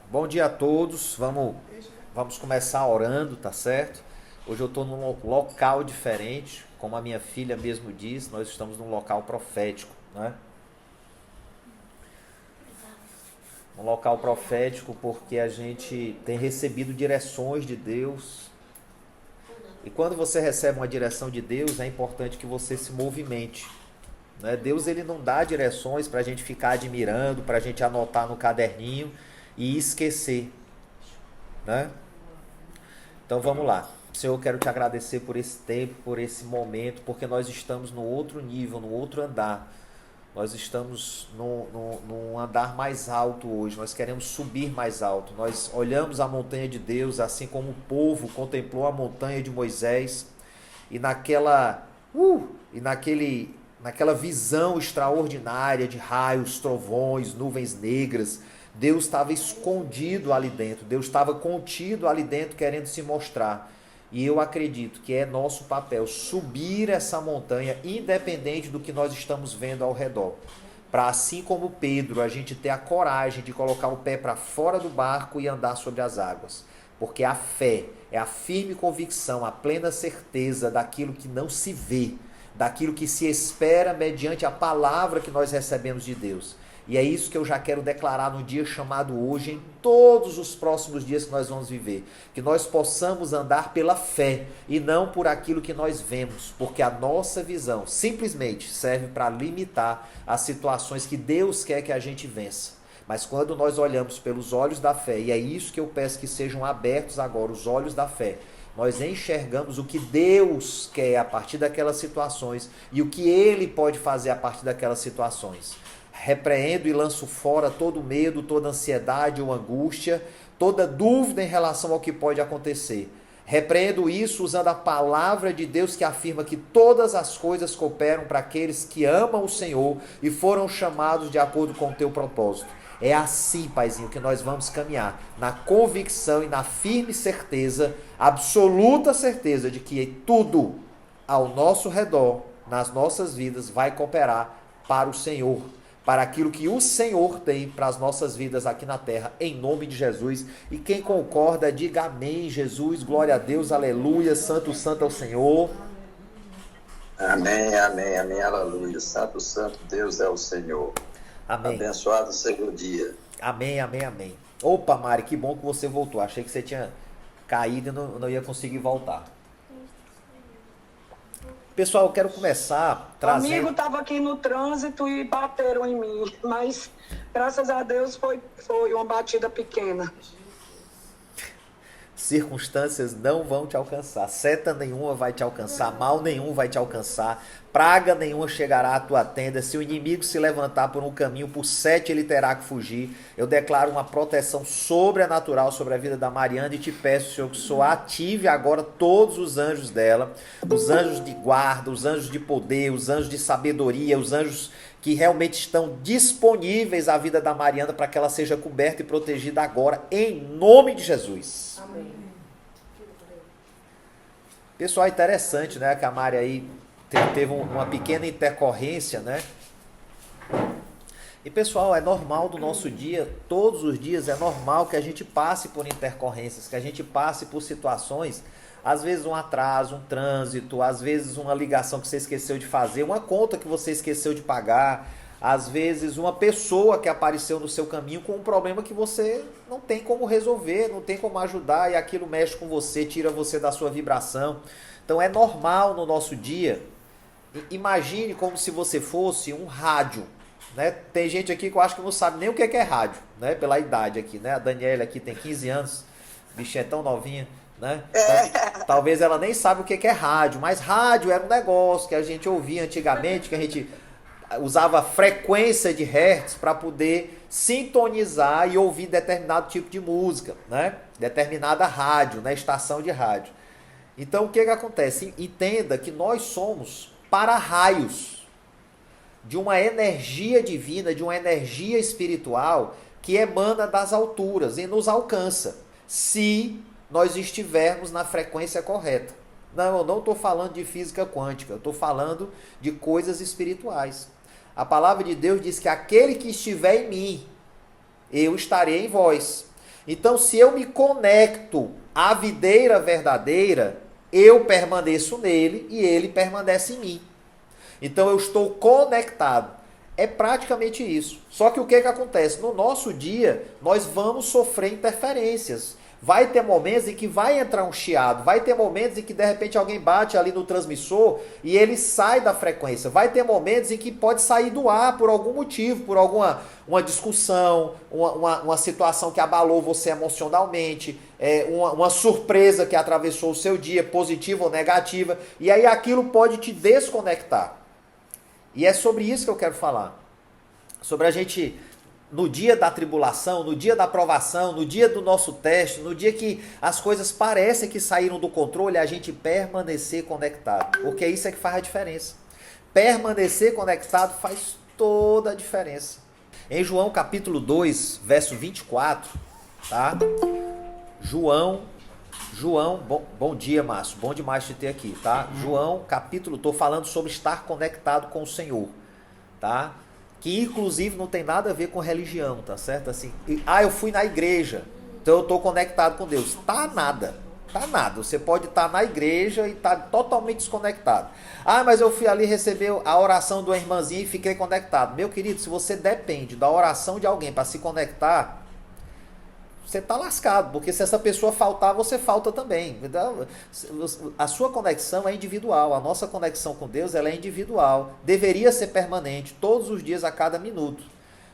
Bom dia a todos. Vamos começar orando, tá certo? Hoje eu estou num local diferente, como a minha filha mesmo diz, nós estamos num local profético, né? Um local profético porque a gente tem recebido direções de Deus. E quando você recebe uma direção de Deus, é importante que você se movimente, né? Deus ele não dá direções para a gente ficar admirando, para a gente anotar no caderninho e esquecer, né? Então vamos lá. Senhor, eu quero te agradecer por esse tempo, por esse momento, porque nós estamos no outro nível, no outro andar. Nós estamos num andar mais alto hoje, nós queremos subir mais alto. Nós olhamos a montanha de Deus, assim como o povo contemplou a montanha de Moisés, e naquela visão extraordinária de raios, trovões, nuvens negras, Deus estava escondido ali dentro, Deus estava contido ali dentro, querendo se mostrar. E eu acredito que é nosso papel subir essa montanha, independente do que nós estamos vendo ao redor. Para, assim como Pedro, a gente ter a coragem de colocar o pé para fora do barco e andar sobre as águas. Porque a fé é a firme convicção, a plena certeza daquilo que não se vê, daquilo que se espera mediante a palavra que nós recebemos de Deus. E é isso que eu já quero declarar no dia chamado hoje, em todos os próximos dias que nós vamos viver. Que nós possamos andar pela fé e não por aquilo que nós vemos, porque a nossa visão simplesmente serve para limitar as situações que Deus quer que a gente vença. Mas quando nós olhamos pelos olhos da fé, e é isso que eu peço que sejam abertos agora, os olhos da fé, nós enxergamos o que Deus quer a partir daquelas situações e o que Ele pode fazer a partir daquelas situações. Repreendo e lanço fora todo medo, toda ansiedade ou angústia, toda dúvida em relação ao que pode acontecer. Repreendo isso usando a palavra de Deus que afirma que todas as coisas cooperam para aqueles que amam o Senhor e foram chamados de acordo com o teu propósito. É assim, Paizinho, que nós vamos caminhar, na convicção e na firme certeza, absoluta certeza de que tudo ao nosso redor, nas nossas vidas, vai cooperar para o Senhor, para aquilo que o Senhor tem para as nossas vidas aqui na terra, em nome de Jesus. E quem concorda, diga amém, Jesus, glória a Deus, aleluia, santo, santo é o Senhor. Amém, amém, amém, aleluia. Santo, santo Deus é o Senhor. Amém. Abençoado seja o dia. Amém, amém, amém. Opa, Mari, que bom que você voltou. Achei que você tinha caído e não ia conseguir voltar. Pessoal, eu quero começar trazendo... Amigo estava aqui no trânsito e bateram em mim, mas graças a Deus foi uma batida pequena. Circunstâncias não vão te alcançar, seta nenhuma vai te alcançar, mal nenhum vai te alcançar, praga nenhuma chegará à tua tenda. Se o inimigo se levantar por um caminho, por 7 ele terá que fugir. Eu declaro uma proteção sobrenatural sobre a vida da Mariana e te peço, Senhor, que o Senhor ative agora todos os anjos dela, os anjos de guarda, os anjos de poder, os anjos de sabedoria, os anjos que realmente estão disponíveis à vida da Mariana para que ela seja coberta e protegida agora, em nome de Jesus. Amém. Pessoal, interessante, né, que a Mari aí teve uma pequena intercorrência, né? E pessoal, é normal do nosso dia, todos os dias é normal que a gente passe por intercorrências, que a gente passe por situações, às vezes um atraso, um trânsito, às vezes uma ligação que você esqueceu de fazer, uma conta que você esqueceu de pagar, às vezes uma pessoa que apareceu no seu caminho com um problema que você não tem como resolver, não tem como ajudar e aquilo mexe com você, tira você da sua vibração. Então é normal no nosso dia. Imagine como se você fosse um rádio, né? Tem gente aqui que eu acho que não sabe nem o que é rádio, né? Pela idade aqui, né? A Daniela aqui tem 15 anos, bichinha é tão novinha, né? Talvez ela nem sabe o que é rádio, mas rádio era um negócio que a gente ouvia antigamente, que a gente usava frequência de hertz para poder sintonizar e ouvir determinado tipo de música, né? Determinada rádio, né? Estação de rádio. Então o que acontece? Entenda que nós somos para-raios de uma energia divina, de uma energia espiritual que emana das alturas e nos alcança, se nós estivermos na frequência correta. Não, eu não estou falando de física quântica, eu estou falando de coisas espirituais. A palavra de Deus diz que aquele que estiver em mim, eu estarei em vós. Então, se eu me conecto à videira verdadeira, eu permaneço nele e ele permanece em mim. Então, eu estou conectado. É praticamente isso. Só que o que acontece? No nosso dia, nós vamos sofrer interferências. Vai ter momentos em que vai entrar um chiado, vai ter momentos em que de repente alguém bate ali no transmissor e ele sai da frequência. Vai ter momentos em que pode sair do ar por algum motivo, por alguma uma discussão, uma situação que abalou você emocionalmente, uma surpresa que atravessou o seu dia, positiva ou negativa, e aí aquilo pode te desconectar. E é sobre isso que eu quero falar. Sobre a gente, no dia da tribulação, no dia da provação, no dia do nosso teste, no dia que as coisas parecem que saíram do controle, a gente permanecer conectado. Porque isso é que faz a diferença. Permanecer conectado faz toda a diferença. Em João capítulo 2, verso 24, tá? João, bom dia, Márcio, bom demais te ter aqui, tá? João, capítulo, tô falando sobre estar conectado com o Senhor, tá? Que inclusive não tem nada a ver com religião, tá certo? Assim, eu fui na igreja, então eu tô conectado com Deus. Tá nada. Você pode estar na igreja e estar totalmente desconectado. Mas eu fui ali receber a oração de uma irmãzinha e fiquei conectado. Meu querido, se você depende da oração de alguém para se conectar, você está lascado, porque se essa pessoa faltar, você falta também. Então, a sua conexão é individual, a nossa conexão com Deus ela é individual, deveria ser permanente, todos os dias, a cada minuto.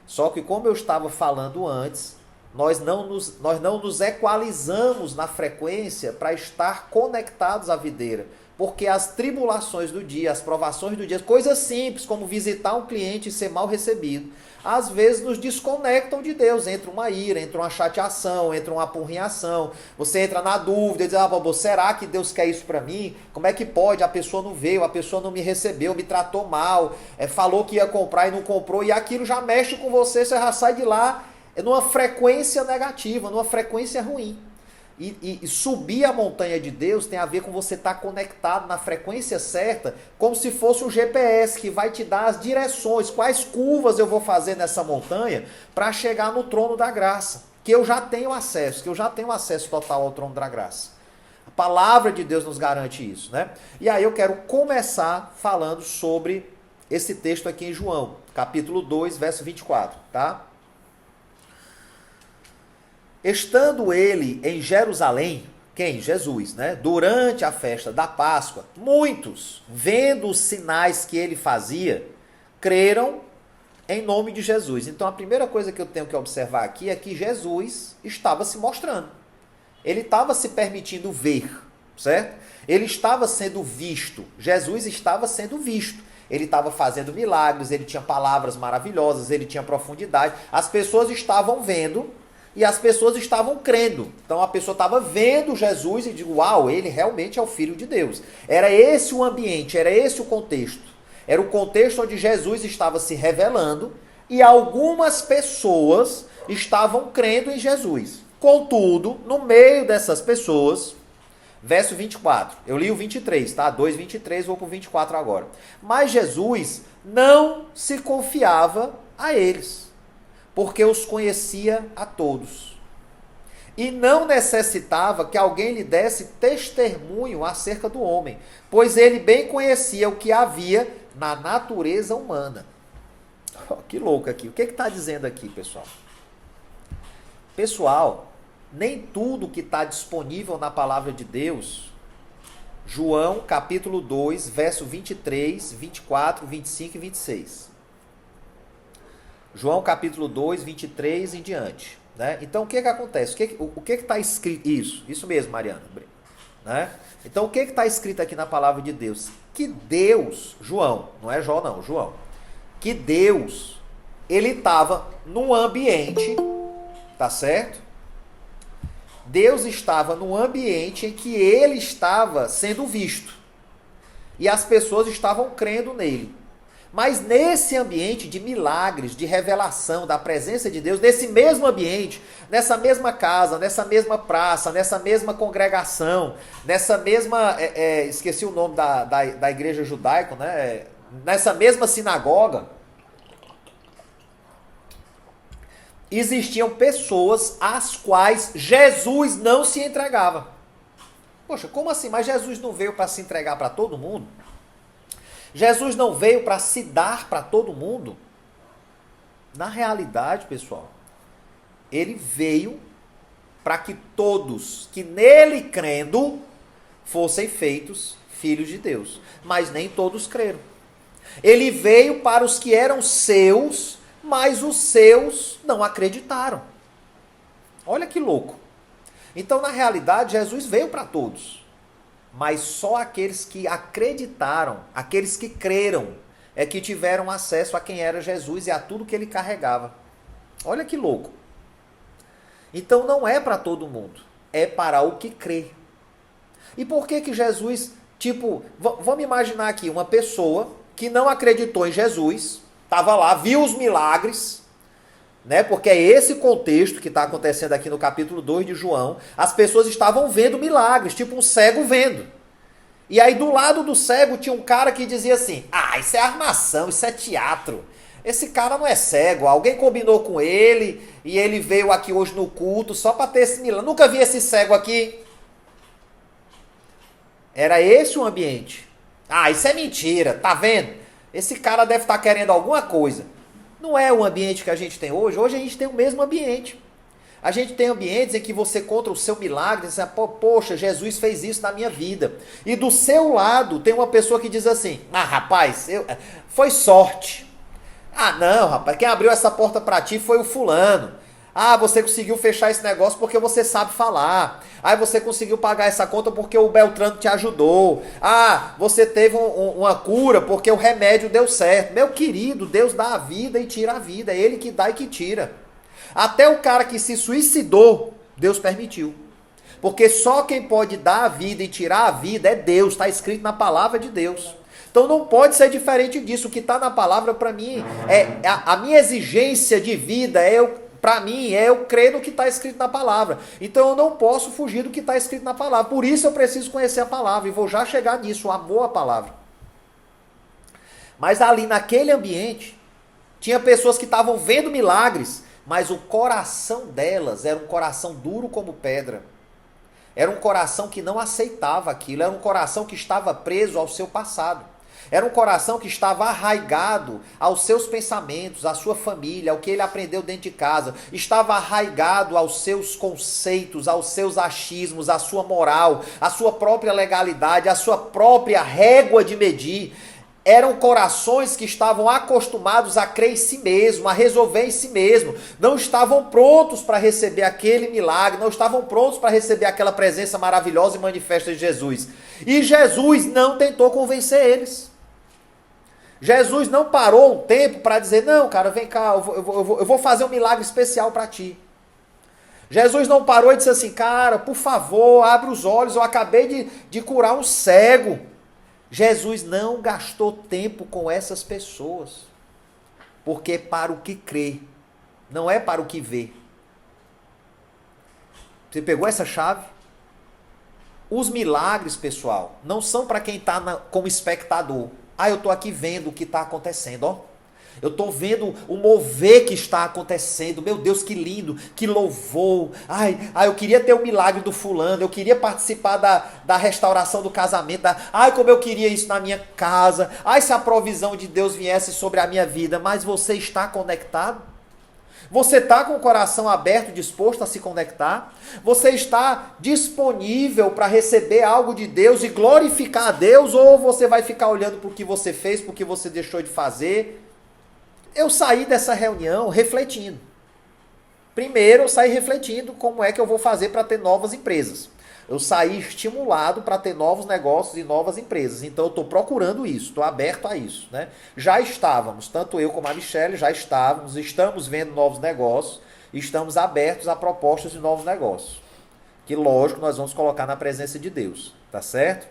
Só que como eu estava falando antes, nós não nos equalizamos na frequência para estar conectados à videira, porque as tribulações do dia, as provações do dia, coisas simples como visitar um cliente e ser mal recebido, às vezes nos desconectam de Deus. Entra uma ira, entra uma chateação, entra uma apurrinhação, você entra na dúvida, diz, será que Deus quer isso para mim? Como é que pode? A pessoa não veio, a pessoa não me recebeu, me tratou mal, falou que ia comprar e não comprou, e aquilo já mexe com você, você já sai de lá numa frequência negativa, numa frequência ruim. E subir a montanha de Deus tem a ver com você estar conectado na frequência certa, como se fosse um GPS que vai te dar as direções, quais curvas eu vou fazer nessa montanha para chegar no trono da graça, que eu já tenho acesso total ao trono da graça. A palavra de Deus nos garante isso, né? E aí eu quero começar falando sobre esse texto aqui em João, capítulo 2, verso 24, tá? Estando ele em Jerusalém, quem? Jesus, né? Durante a festa da Páscoa, muitos, vendo os sinais que ele fazia, creram em nome de Jesus. Então a primeira coisa que eu tenho que observar aqui é que Jesus estava se mostrando. Ele estava se permitindo ver, certo? Ele estava sendo visto. Jesus estava sendo visto. Ele estava fazendo milagres, ele tinha palavras maravilhosas, ele tinha profundidade. As pessoas estavam vendo e as pessoas estavam crendo. Então a pessoa estava vendo Jesus e digo, uau, ele realmente é o Filho de Deus. Era esse o ambiente, era esse o contexto. Era o contexto onde Jesus estava se revelando e algumas pessoas estavam crendo em Jesus. Contudo, no meio dessas pessoas, verso 24, eu li o 23, tá? 2:23, vou para o 24 agora. Mas Jesus não se confiava a eles, porque os conhecia a todos. E não necessitava que alguém lhe desse testemunho acerca do homem, pois ele bem conhecia o que havia na natureza humana. Que louco aqui. O que está dizendo aqui, pessoal? Pessoal, nem tudo que está disponível na palavra de Deus, João capítulo 2, verso 23, 24, 25 e 26. João capítulo 2, 23 em diante. Né? Então o que acontece? O que está escrito? Isso mesmo, Mariana. Né? Então o que está escrito aqui na palavra de Deus? Que Deus, João, não é Jó não, João. Que Deus, ele estava num ambiente, tá certo? Deus estava num ambiente em que ele estava sendo visto. E as pessoas estavam crendo nele. Mas nesse ambiente de milagres, de revelação da presença de Deus, nesse mesmo ambiente, nessa mesma casa, nessa mesma praça, nessa mesma congregação, nessa mesma, esqueci o nome da igreja judaica, né? Nessa mesma sinagoga, existiam pessoas às quais Jesus não se entregava. Poxa, como assim? Mas Jesus não veio para se entregar para todo mundo? Jesus não veio para se dar para todo mundo? Na realidade, pessoal, ele veio para que todos que nele crendo fossem feitos filhos de Deus. Mas nem todos creram. Ele veio para os que eram seus, mas os seus não acreditaram. Olha que louco. Então, na realidade, Jesus veio para todos. Mas só aqueles que acreditaram, aqueles que creram, é que tiveram acesso a quem era Jesus e a tudo que ele carregava. Olha que louco. Então não é para todo mundo, é para o que crê. E por que Jesus, vamos imaginar aqui uma pessoa que não acreditou em Jesus, estava lá, viu os milagres, né? Porque é esse contexto que está acontecendo aqui no capítulo 2 de João. As pessoas estavam vendo milagres, tipo um cego vendo. E aí do lado do cego tinha um cara que dizia assim: ah, isso é armação, isso é teatro. Esse cara não é cego, alguém combinou com ele e ele veio aqui hoje no culto só para ter esse milagre. Nunca vi esse cego aqui. Era esse o ambiente. Ah, isso é mentira, tá vendo? Esse cara deve estar querendo alguma coisa. Não é o ambiente que a gente tem hoje. Hoje a gente tem o mesmo ambiente. A gente tem ambientes em que você contra o seu milagre, diz assim, poxa, Jesus fez isso na minha vida. E do seu lado tem uma pessoa que diz assim: ah, rapaz, foi sorte. Ah, não, rapaz, quem abriu essa porta para ti foi o fulano. Ah, você conseguiu fechar esse negócio porque você sabe falar. Ah, você conseguiu pagar essa conta porque o Beltrano te ajudou. Ah, você teve uma cura porque o remédio deu certo. Meu querido, Deus dá a vida e tira a vida. É Ele que dá e que tira. Até o cara que se suicidou, Deus permitiu. Porque só quem pode dar a vida e tirar a vida é Deus. Está escrito na palavra de Deus. Então não pode ser diferente disso. O que está na palavra para mim, a minha exigência de vida para mim, é eu crer no que está escrito na palavra. Então eu não posso fugir do que está escrito na palavra. Por isso eu preciso conhecer a palavra. E vou já chegar nisso, o amor à palavra. Mas ali naquele ambiente, tinha pessoas que estavam vendo milagres, mas o coração delas era um coração duro como pedra. Era um coração que não aceitava aquilo. Era um coração que estava preso ao seu passado. Era um coração que estava arraigado aos seus pensamentos, à sua família, ao que ele aprendeu dentro de casa. Estava arraigado aos seus conceitos, aos seus achismos, à sua moral, à sua própria legalidade, à sua própria régua de medir. Eram corações que estavam acostumados a crer em si mesmo, a resolver em si mesmo. Não estavam prontos para receber aquele milagre, não estavam prontos para receber aquela presença maravilhosa e manifesta de Jesus. E Jesus não tentou convencer eles. Jesus não parou um tempo para dizer: não, cara, vem cá, eu vou fazer um milagre especial para ti. Jesus não parou e disse assim: cara, por favor, abre os olhos, eu acabei de curar um cego. Jesus não gastou tempo com essas pessoas, porque é para o que crê, não é para o que vê. Você pegou essa chave? Os milagres, pessoal, não são para quem está como espectador. Ah, eu estou aqui vendo o que está acontecendo, ó. Eu estou vendo o mover que está acontecendo. Meu Deus, que lindo, que louvor. Ai, eu queria ter o milagre do fulano. Eu queria participar da restauração do casamento. Ai, como eu queria isso na minha casa. Ai, se a provisão de Deus viesse sobre a minha vida. Mas você está conectado? Você está com o coração aberto, disposto a se conectar? Você está disponível para receber algo de Deus e glorificar a Deus? Ou você vai ficar olhando para o que você fez, para o que você deixou de fazer? Eu saí dessa reunião refletindo. Primeiro, eu saí refletindo como é que eu vou fazer para ter novas empresas. Eu saí estimulado para ter novos negócios e novas empresas. Então eu estou procurando isso, estou aberto a isso, né? Já estávamos, tanto eu como a Michelle, estamos vendo novos negócios, estamos abertos a propostas de novos negócios. Que lógico, nós vamos colocar na presença de Deus, tá certo?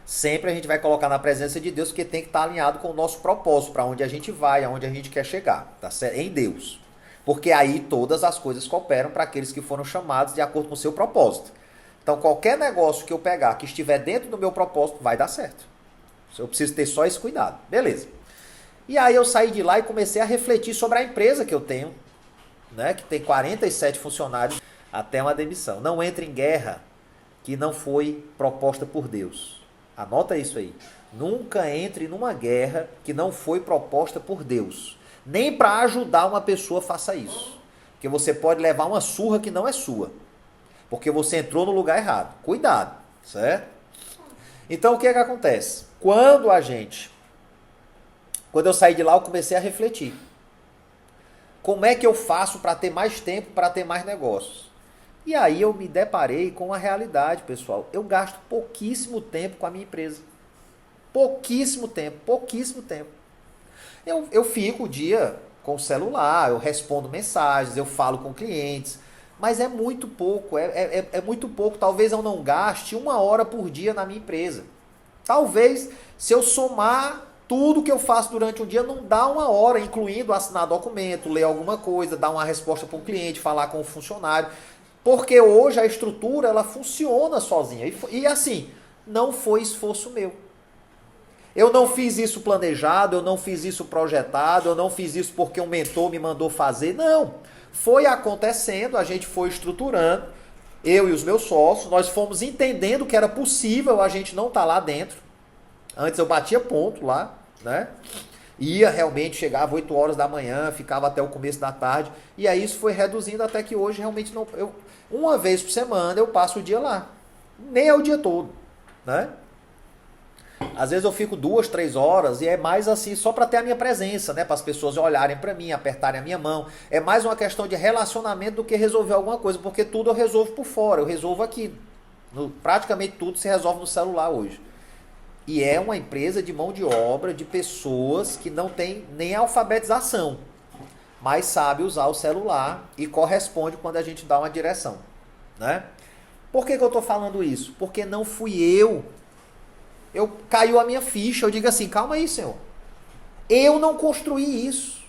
Sempre a gente vai colocar na presença de Deus, porque tem que estar alinhado com o nosso propósito, para onde a gente vai, aonde a gente quer chegar, tá certo? Em Deus. Porque aí todas as coisas cooperam para aqueles que foram chamados de acordo com o seu propósito. Então qualquer negócio que eu pegar que estiver dentro do meu propósito vai dar certo. Eu preciso ter só esse cuidado. Beleza. E aí eu saí de lá e comecei a refletir sobre a empresa que eu tenho, né, que tem 47 funcionários, até uma demissão. Não entre em guerra que não foi proposta por Deus. Anota isso aí. Nunca entre numa guerra que não foi proposta por Deus. Nem para ajudar uma pessoa faça isso. Porque você pode levar uma surra que não é sua. Porque você entrou no lugar errado. Cuidado, certo? Então o que é que acontece? Quando eu saí de lá, eu comecei a refletir. Como é que eu faço para ter mais tempo, para ter mais negócios? E aí eu me deparei com a realidade, pessoal. Eu gasto pouquíssimo tempo com a minha empresa. Pouquíssimo tempo, pouquíssimo tempo. Eu fico o dia com o celular, eu respondo mensagens, eu falo com clientes, mas é muito pouco, é muito pouco. Talvez eu não gaste 1 hora por dia na minha empresa. Talvez, se eu somar tudo que eu faço durante um dia, não dá 1 hora, incluindo assinar documento, ler alguma coisa, dar uma resposta para um cliente, falar com o funcionário. Porque hoje a estrutura, ela funciona sozinha. E assim, não foi esforço meu. Eu não fiz isso planejado, eu não fiz isso projetado, eu não fiz isso porque um mentor me mandou fazer. Não. Foi acontecendo, a gente foi estruturando, eu e os meus sócios, nós fomos entendendo que era possível a gente não estar lá dentro. Antes eu batia ponto lá, né? Ia realmente, chegava 8 horas da manhã, ficava até o começo da tarde, e aí isso foi reduzindo até que hoje realmente não... uma vez por semana eu passo o dia lá. Nem é o dia todo, né? Às vezes eu fico 2, 3 horas e é mais assim, só para ter a minha presença, né? Para as pessoas olharem para mim, apertarem a minha mão. É mais uma questão de relacionamento do que resolver alguma coisa, porque tudo eu resolvo por fora, eu resolvo aqui. Praticamente tudo se resolve no celular hoje. E é uma empresa de mão de obra, de pessoas que não tem nem alfabetização, mas sabe usar o celular e corresponde quando a gente dá uma direção, né? Por que eu estou falando isso? Porque não fui eu. Caiu a minha ficha, eu digo assim, calma aí, Senhor. Eu não construí isso.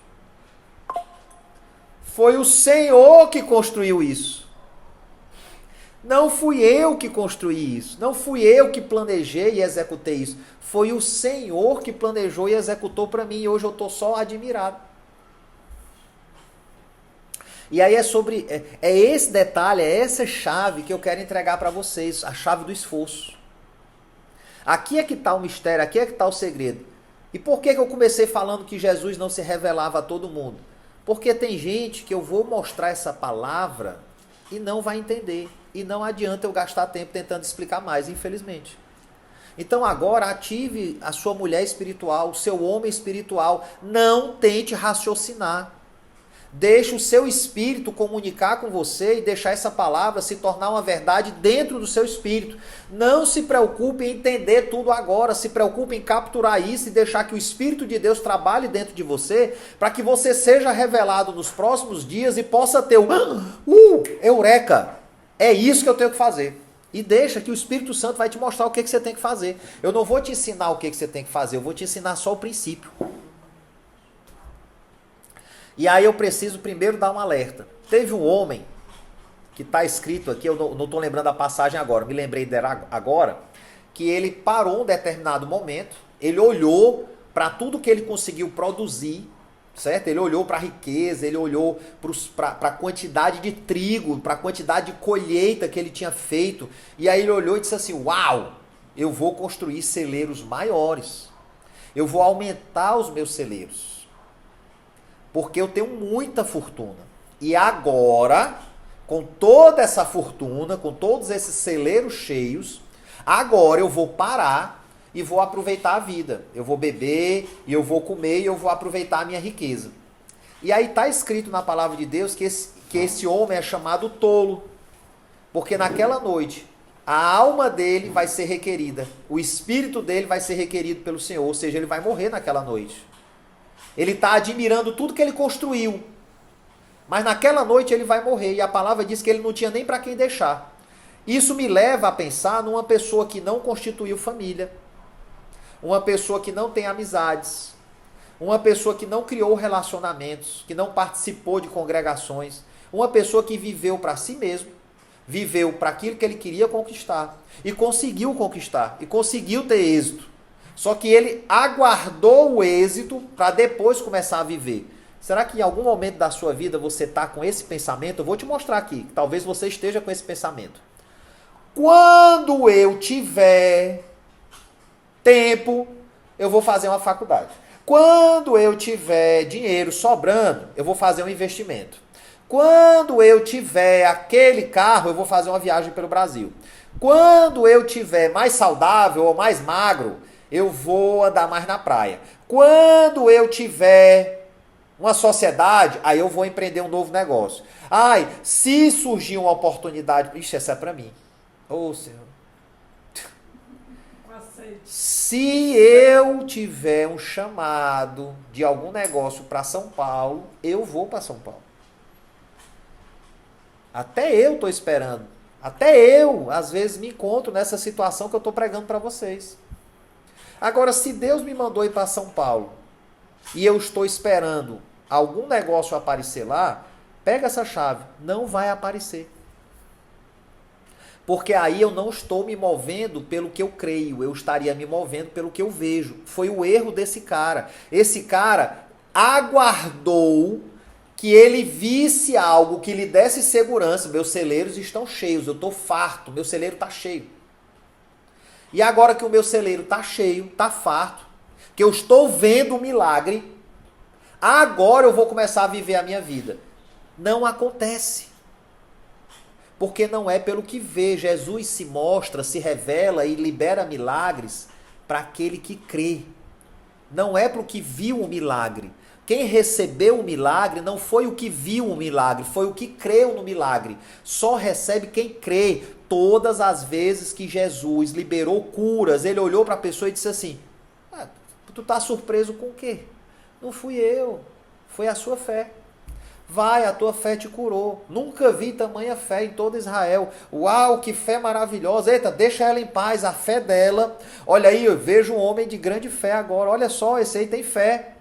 Foi o Senhor que construiu isso. Não fui eu que construí isso. Não fui eu que planejei e executei isso. Foi o Senhor que planejou e executou para mim. E hoje eu estou só admirado. E aí é esse detalhe, é essa chave que eu quero entregar para vocês. A chave do esforço. Aqui é que está o mistério, aqui é que está o segredo. E por que eu comecei falando que Jesus não se revelava a todo mundo? Porque tem gente que eu vou mostrar essa palavra e não vai entender. E não adianta eu gastar tempo tentando explicar mais, infelizmente. Então agora ative a sua mulher espiritual, o seu homem espiritual. Não tente raciocinar. Deixe o seu espírito comunicar com você e deixar essa palavra se tornar uma verdade dentro do seu espírito. Não se preocupe em entender tudo agora, se preocupe em capturar isso e deixar que o Espírito de Deus trabalhe dentro de você, para que você seja revelado nos próximos dias e possa ter o eureka! É isso que eu tenho que fazer. E deixa que o Espírito Santo vai te mostrar o que você tem que fazer. Eu não vou te ensinar o que você tem que fazer, eu vou te ensinar só o princípio. E aí eu preciso primeiro dar um alerta. Teve um homem, que está escrito aqui, eu não estou lembrando a passagem agora, me lembrei dela agora, que ele parou um determinado momento, ele olhou para tudo que ele conseguiu produzir, certo? Ele olhou para a riqueza, ele olhou para a quantidade de trigo, para a quantidade de colheita que ele tinha feito, e aí ele olhou e disse assim, uau, eu vou construir celeiros maiores, eu vou aumentar os meus celeiros. Porque eu tenho muita fortuna. E agora, com toda essa fortuna, com todos esses celeiros cheios, agora eu vou parar e vou aproveitar a vida. Eu vou beber, e eu vou comer, e eu vou aproveitar a minha riqueza. E aí está escrito na palavra de Deus que esse homem é chamado tolo. Porque naquela noite, a alma dele vai ser requerida. O espírito dele vai ser requerido pelo Senhor. Ou seja, ele vai morrer naquela noite. Ele está admirando tudo que ele construiu. Mas naquela noite ele vai morrer. E a palavra diz que ele não tinha nem para quem deixar. Isso me leva a pensar numa pessoa que não constituiu família. Uma pessoa que não tem amizades. Uma pessoa que não criou relacionamentos. Que não participou de congregações. Uma pessoa que viveu para si mesmo. Viveu para aquilo que ele queria conquistar. E conseguiu conquistar. E conseguiu ter êxito. Só que ele aguardou o êxito para depois começar a viver. Será que em algum momento da sua vida você está com esse pensamento? Eu vou te mostrar aqui, talvez você esteja com esse pensamento. Quando eu tiver tempo, eu vou fazer uma faculdade. Quando eu tiver dinheiro sobrando, eu vou fazer um investimento. Quando eu tiver aquele carro, eu vou fazer uma viagem pelo Brasil. Quando eu tiver mais saudável ou mais magro, eu vou andar mais na praia. Quando eu tiver uma sociedade, aí eu vou empreender um novo negócio. Ai, se surgir uma oportunidade... Ixi, essa é pra mim. Ô, Senhor. Se eu tiver um chamado de algum negócio para São Paulo, eu vou para São Paulo. Até eu estou esperando. Até eu, às vezes, me encontro nessa situação que eu estou pregando para vocês. Agora, se Deus me mandou ir para São Paulo e eu estou esperando algum negócio aparecer lá, pega essa chave. Não vai aparecer. Porque aí eu não estou me movendo pelo que eu creio, eu estaria me movendo pelo que eu vejo. Foi o erro desse cara. Esse cara aguardou que ele visse algo que lhe desse segurança. Meus celeiros estão cheios, eu estou farto, meu celeiro está cheio. E agora que o meu celeiro está cheio, está farto, que eu estou vendo um milagre, agora eu vou começar a viver a minha vida. Não acontece. Porque não é pelo que vê. Jesus se mostra, se revela e libera milagres para aquele que crê. Não é para o que viu o milagre. Quem recebeu o milagre não foi o que viu o milagre, foi o que creu no milagre. Só recebe quem crê. Todas as vezes que Jesus liberou curas, ele olhou para a pessoa e disse assim, tu tá surpreso com o quê? Não fui eu, foi a sua fé. Vai, a tua fé te curou. Nunca vi tamanha fé em todo Israel. Uau, que fé maravilhosa. Eita, deixa ela em paz, a fé dela. Olha aí, eu vejo um homem de grande fé agora. Olha só, esse aí tem fé.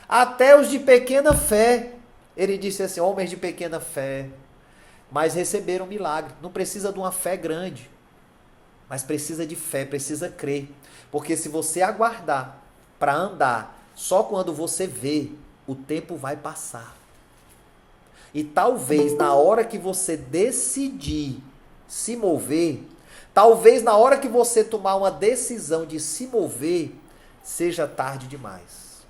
Até os de pequena fé. Ele disse assim, homens de pequena fé. Mas receberam milagre. Não precisa de uma fé grande. Mas precisa de fé, precisa crer. Porque se você aguardar para andar só quando você vê, o tempo vai passar. E talvez na hora que você decidir se mover, talvez na hora que você tomar uma decisão de se mover, seja tarde demais.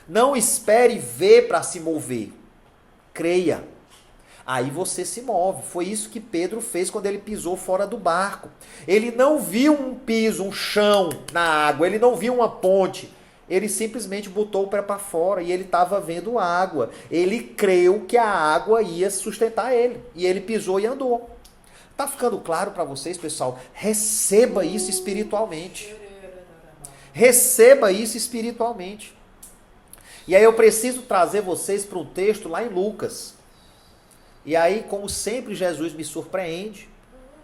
Não espere ver para se mover. Creia. Aí você se move. Foi isso que Pedro fez quando ele pisou fora do barco. Ele não viu um piso, um chão na água. Ele não viu uma ponte. Ele simplesmente botou o pé para fora e ele estava vendo água. Ele creu que a água ia sustentar ele. E ele pisou e andou. Tá ficando claro para vocês, pessoal? Receba isso espiritualmente. Receba isso espiritualmente. E aí eu preciso trazer vocês para um texto lá em Lucas. E aí, como sempre, Jesus me surpreende.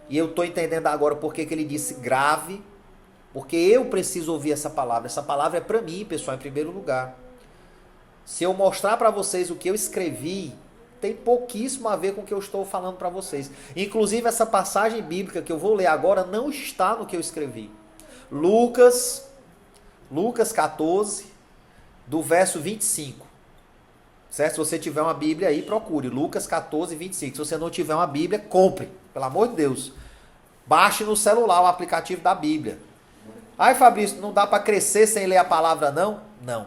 E eu estou entendendo agora porque que ele disse grave. Porque eu preciso ouvir essa palavra. Essa palavra é para mim, pessoal, em primeiro lugar. Se eu mostrar para vocês o que eu escrevi, tem pouquíssimo a ver com o que eu estou falando para vocês. Inclusive, essa passagem bíblica que eu vou ler agora não está no que eu escrevi. Lucas 14, do verso 25. Certo? Se você tiver uma Bíblia aí, procure. Lucas 14, 25. Se você não tiver uma Bíblia, compre. Pelo amor de Deus. Baixe no celular o aplicativo da Bíblia. Ai, Fabrício, não dá para crescer sem ler a palavra, não? Não.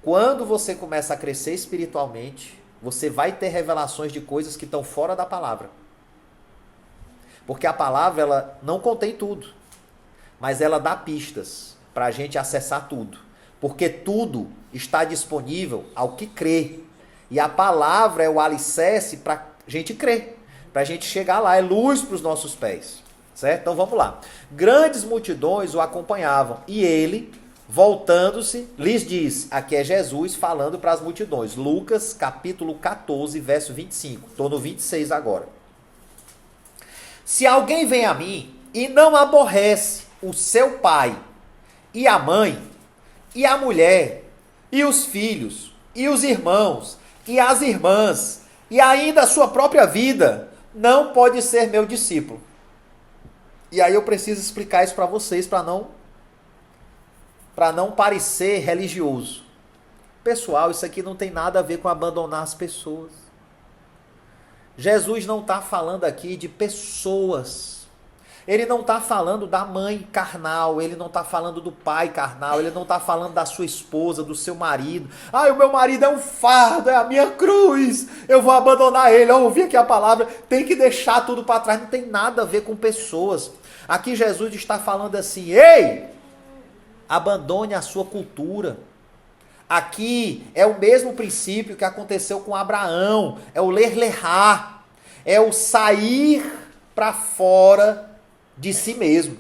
Quando você começa a crescer espiritualmente, você vai ter revelações de coisas que estão fora da palavra. Porque a palavra, ela não contém tudo. Mas ela dá pistas para a gente acessar tudo. Porque tudo está disponível ao que crê. E a palavra é o alicerce para a gente crer. Para a gente chegar lá, é luz para os nossos pés. Certo? Então vamos lá. Grandes multidões o acompanhavam. E ele, voltando-se, lhes disse. Aqui é Jesus falando para as multidões. Lucas capítulo 14, verso 25. Estou no 26 agora. Se alguém vem a mim e não aborrece o seu pai e a mãe, e a mulher, e os filhos, e os irmãos, e as irmãs, e ainda a sua própria vida, não pode ser meu discípulo. E aí eu preciso explicar isso para vocês, para não para não parecer religioso. Pessoal, isso aqui não tem nada a ver com abandonar as pessoas. Jesus não está falando aqui de pessoas. Ele não está falando da mãe carnal, ele não está falando do pai carnal, ele não está falando da sua esposa, do seu marido. Ah, o meu marido é um fardo, é a minha cruz, eu vou abandonar ele. Eu ouvi aqui a palavra, tem que deixar tudo para trás. Não tem nada a ver com pessoas. Aqui Jesus está falando assim, ei, abandone a sua cultura. Aqui é o mesmo princípio que aconteceu com Abraão, é o ler-lerá, é o sair para fora de si mesmo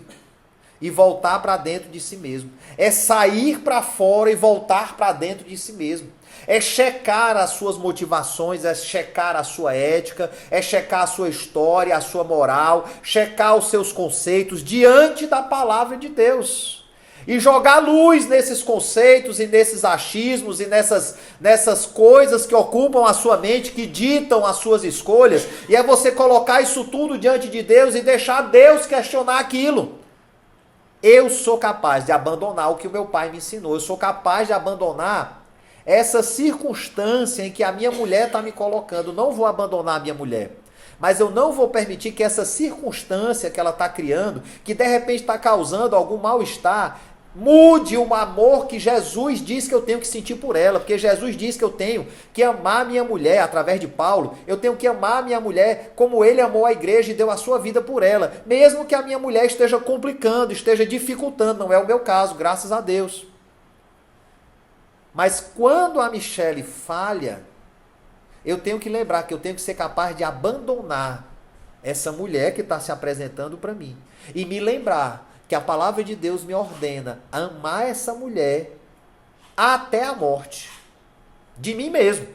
e voltar para dentro de si mesmo. É sair para fora e voltar para dentro de si mesmo. É checar as suas motivações, é checar a sua ética, é checar a sua história, a sua moral, checar os seus conceitos diante da palavra de Deus. E jogar luz nesses conceitos e nesses achismos e nessas coisas que ocupam a sua mente, que ditam as suas escolhas. E é você colocar isso tudo diante de Deus e deixar Deus questionar aquilo. Eu sou capaz de abandonar o que o meu pai me ensinou. Eu sou capaz de abandonar essa circunstância em que a minha mulher está me colocando. Não vou abandonar a minha mulher. Mas eu não vou permitir que essa circunstância que ela está criando, que de repente está causando algum mal-estar, mude o amor que Jesus diz que eu tenho que sentir por ela. Porque Jesus diz que eu tenho que amar a minha mulher, através de Paulo, eu tenho que amar a minha mulher como ele amou a igreja e deu a sua vida por ela. Mesmo que a minha mulher esteja complicando, esteja dificultando, não é o meu caso, graças a Deus. Mas quando a Michele falha, eu tenho que lembrar que eu tenho que ser capaz de abandonar essa mulher que está se apresentando para mim. E me lembrar que a palavra de Deus me ordena a amar essa mulher até a morte. De mim mesmo.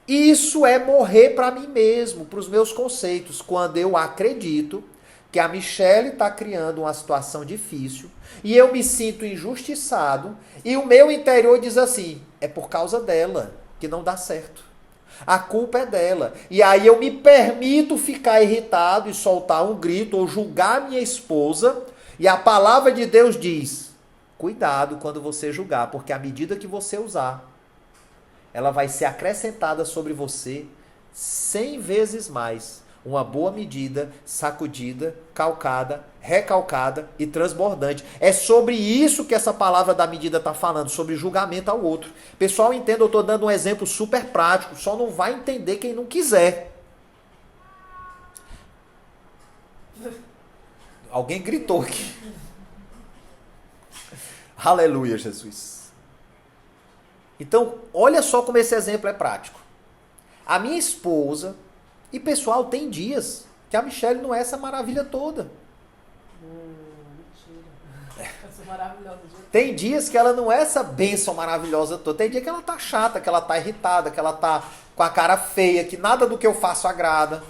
Isso é morrer para mim mesmo, para os meus conceitos. Quando eu acredito que a Michele está criando uma situação difícil e eu me sinto injustiçado e o meu interior diz assim, é por causa dela que não dá certo. A culpa é dela. E aí eu me permito ficar irritado e soltar um grito ou julgar minha esposa. E a palavra de Deus diz, cuidado quando você julgar, porque à medida que você usar, ela vai ser acrescentada sobre você 100 vezes mais. Uma boa medida, sacudida, calcada, recalcada e transbordante. É sobre isso que essa palavra da medida está falando, sobre julgamento ao outro. Pessoal, entenda, eu estou dando um exemplo super prático, só não vai entender quem não quiser. Alguém gritou aqui. Aleluia, Jesus. Então, olha só como esse exemplo é prático. A minha esposa... E, pessoal, tem dias que a Michele não é essa maravilha toda. Mentira. Essa maravilhosa. Tem dias que ela não é essa bênção maravilhosa toda. Tem dia que ela tá chata, que ela tá irritada, que ela tá com a cara feia, que nada do que eu faço agrada.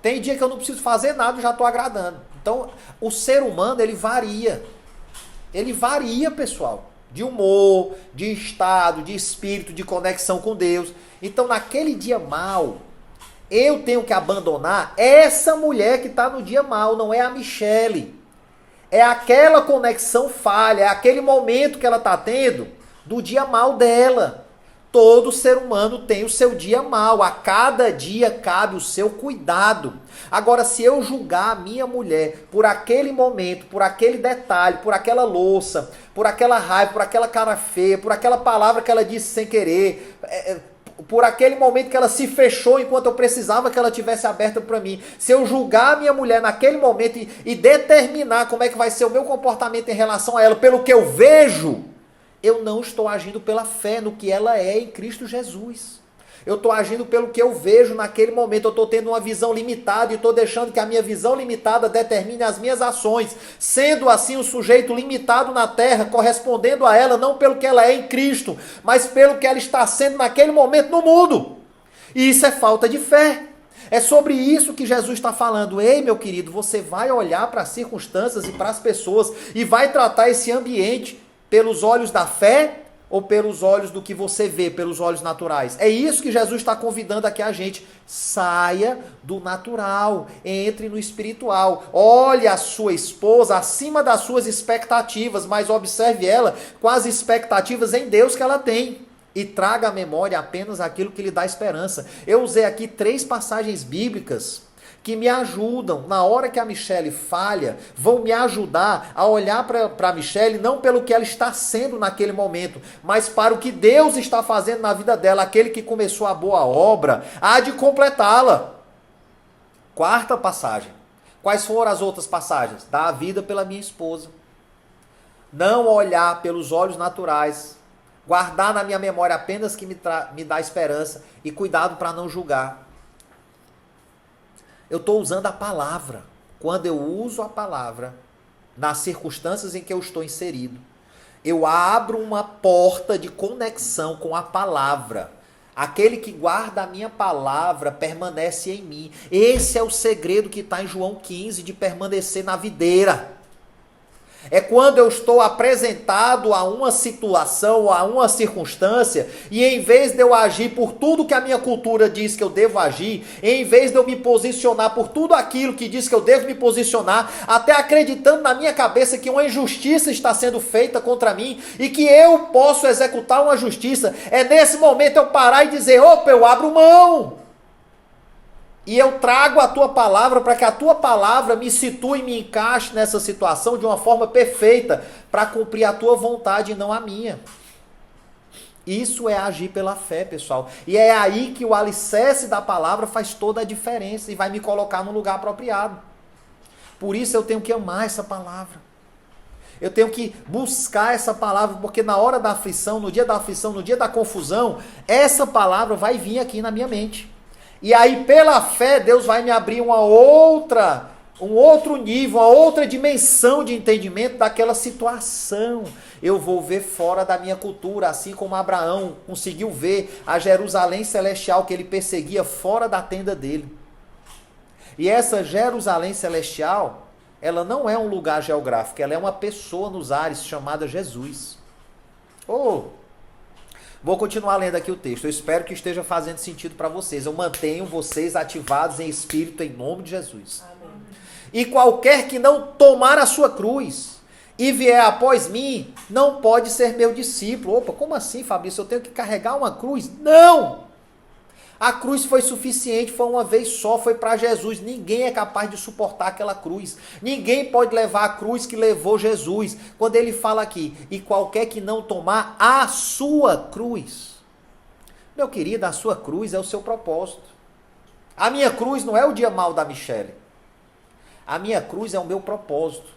Tem dia que eu não preciso fazer nada e já tô agradando. Então, o ser humano, ele varia. Ele varia, pessoal. De humor, de estado, de espírito, de conexão com Deus. Então, naquele dia mal... eu tenho que abandonar essa mulher que está no dia mal, não é a Michele. É aquela conexão falha, é aquele momento que ela está tendo do dia mal dela. Todo ser humano tem o seu dia mal, a cada dia cabe o seu cuidado. Agora, se eu julgar a minha mulher por aquele momento, por aquele detalhe, por aquela louça, por aquela raiva, por aquela cara feia, por aquela palavra que ela disse sem querer... por aquele momento que ela se fechou enquanto eu precisava que ela tivesse aberta para mim. Se eu julgar a minha mulher naquele momento e determinar como é que vai ser o meu comportamento em relação a ela, pelo que eu vejo, eu não estou agindo pela fé no que ela é em Cristo Jesus. Eu estou agindo pelo que eu vejo naquele momento. Eu estou tendo uma visão limitada e estou deixando que a minha visão limitada determine as minhas ações. Sendo assim um sujeito limitado na terra, correspondendo a ela, não pelo que ela é em Cristo, mas pelo que ela está sendo naquele momento no mundo. E isso é falta de fé. É sobre isso que Jesus está falando. Ei, meu querido, você vai olhar para as circunstâncias e para as pessoas e vai tratar esse ambiente pelos olhos da fé ou pelos olhos do que você vê, pelos olhos naturais? É isso que Jesus está convidando aqui a gente. Saia do natural, entre no espiritual. Olhe a sua esposa acima das suas expectativas, mas observe ela com as expectativas em Deus que ela tem. E traga à memória apenas aquilo que lhe dá esperança. Eu usei aqui 3 passagens bíblicas que me ajudam, na hora que a Michele falha, vão me ajudar a olhar para a Michele não pelo que ela está sendo naquele momento, mas para o que Deus está fazendo na vida dela, aquele que começou a boa obra, há de completá-la. 4ª passagem. Quais foram as outras passagens? Dar a vida pela minha esposa. Não olhar pelos olhos naturais, guardar na minha memória apenas que me dá esperança e cuidado para não julgar. Eu estou usando a palavra. Quando eu uso a palavra, nas circunstâncias em que eu estou inserido, eu abro uma porta de conexão com a palavra. Aquele que guarda a minha palavra permanece em mim. Esse é o segredo que está em João 15, de permanecer na videira. É quando eu estou apresentado a uma situação, a uma circunstância, e em vez de eu agir por tudo que a minha cultura diz que eu devo agir, em vez de eu me posicionar por tudo aquilo que diz que eu devo me posicionar, até acreditando na minha cabeça que uma injustiça está sendo feita contra mim e que eu posso executar uma justiça, é nesse momento eu parar e dizer, opa, eu abro mão. E eu trago a tua palavra para que a tua palavra me situe e me encaixe nessa situação de uma forma perfeita para cumprir a tua vontade e não a minha. Isso é agir pela fé, pessoal. E é aí que o alicerce da palavra faz toda a diferença e vai me colocar no lugar apropriado. Por isso eu tenho que amar essa palavra. Eu tenho que buscar essa palavra, porque na hora da aflição, no dia da confusão, essa palavra vai vir aqui na minha mente. E aí, pela fé, Deus vai me abrir um outro nível, uma outra dimensão de entendimento daquela situação. Eu vou ver fora da minha cultura, assim como Abraão conseguiu ver a Jerusalém celestial que ele perseguia fora da tenda dele. E essa Jerusalém celestial, ela não é um lugar geográfico, ela é uma pessoa nos ares chamada Jesus. Vou continuar lendo aqui o texto. Eu espero que esteja fazendo sentido para vocês. Eu mantenho vocês ativados em espírito em nome de Jesus. Amém. E qualquer que não tomar a sua cruz e vier após mim, não pode ser meu discípulo. Opa, como assim, Fabrício? Eu tenho que carregar uma cruz? Não! A cruz foi suficiente, foi uma vez só, foi para Jesus. Ninguém é capaz de suportar aquela cruz. Ninguém pode levar a cruz que levou Jesus. Quando ele fala aqui, e qualquer que não tomar a sua cruz. Meu querido, a sua cruz é o seu propósito. A minha cruz não é o dia mal da Michele. A minha cruz é o meu propósito.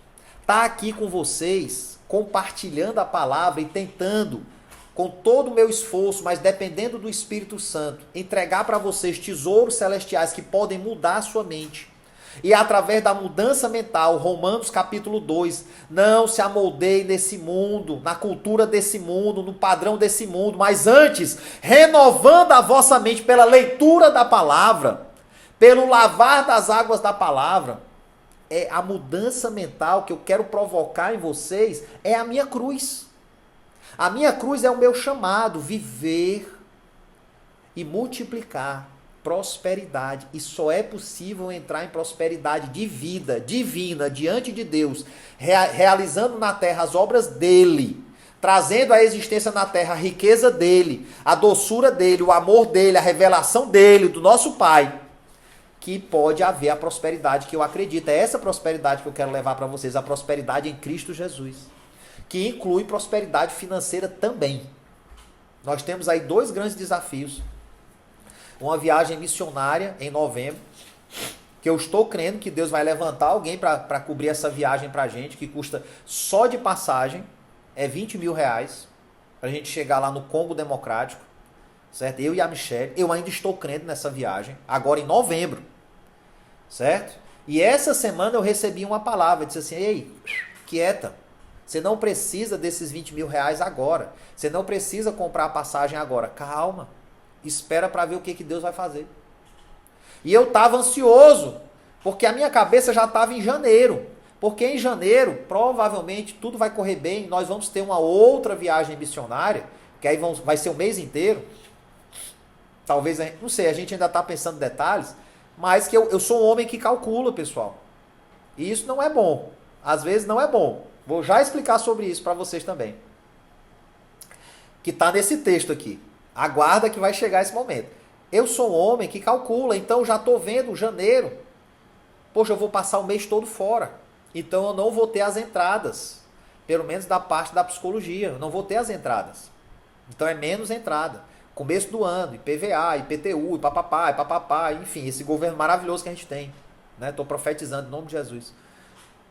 Tá aqui com vocês, compartilhando a palavra e tentando, com todo o meu esforço, mas dependendo do Espírito Santo, entregar para vocês tesouros celestiais que podem mudar a sua mente. E através da mudança mental, Romanos capítulo 2, não se amoldeie nesse mundo, na cultura desse mundo, no padrão desse mundo, mas antes, renovando a vossa mente pela leitura da palavra, pelo lavar das águas da palavra, é a mudança mental que eu quero provocar em vocês, é a minha cruz. A minha cruz é o meu chamado, viver e multiplicar prosperidade. E só é possível entrar em prosperidade de vida divina diante de Deus, realizando na terra as obras dele, trazendo à existência na terra a riqueza dele, a doçura dele, o amor dele, a revelação dele, do nosso Pai, que pode haver a prosperidade que eu acredito. É essa prosperidade que eu quero levar para vocês, a prosperidade em Cristo Jesus, que inclui prosperidade financeira também. Nós temos aí 2 grandes desafios. Uma viagem missionária em novembro, que eu estou crendo que Deus vai levantar alguém para cobrir essa viagem para a gente, que custa só de passagem, é R$20 mil, para a gente chegar lá no Congo Democrático, certo? Eu e a Michele, eu ainda estou crendo nessa viagem, agora em novembro, certo? E essa semana eu recebi uma palavra, disse assim, ei, quieta, você não precisa desses R$20 mil agora. Você não precisa comprar a passagem agora. Calma. Espera para ver o que Deus vai fazer. E eu estava ansioso, porque a minha cabeça já estava em janeiro. Porque em janeiro, provavelmente, tudo vai correr bem. Nós vamos ter uma outra viagem missionária que aí vai ser o mês inteiro, talvez, não sei, a gente ainda está pensando em detalhes, mas que eu sou um homem que calcula, pessoal. E isso não é bom. Às vezes não é bom. Vou já explicar sobre isso para vocês também. Que está nesse texto aqui. Aguarda que vai chegar esse momento. Eu sou um homem que calcula, então já estou vendo janeiro. Poxa, eu vou passar o mês todo fora. Então eu não vou ter as entradas. Pelo menos da parte da psicologia. Eu não vou ter as entradas. Então é menos entrada. Começo do ano, IPVA, IPTU, papapá, enfim, esse governo maravilhoso que a gente tem. Estou profetizando em nome de Jesus.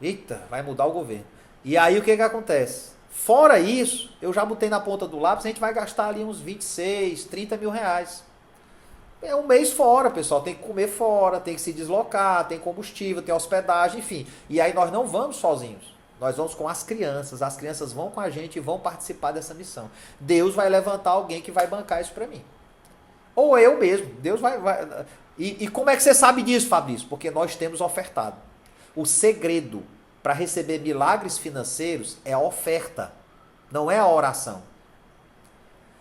Eita, vai mudar o governo. E aí o que acontece? Fora isso, eu já botei na ponta do lápis, a gente vai gastar ali uns 26, 30 mil reais. É um mês fora, pessoal. Tem que comer fora, tem que se deslocar, tem combustível, tem hospedagem, enfim. E aí nós não vamos sozinhos. Nós vamos com as crianças vão com a gente e vão participar dessa missão. Deus vai levantar alguém que vai bancar isso para mim. Ou eu mesmo. Deus vai. E como é que você sabe disso, Fabrício? Porque nós temos ofertado. O segredo para receber milagres financeiros é a oferta, não é a oração.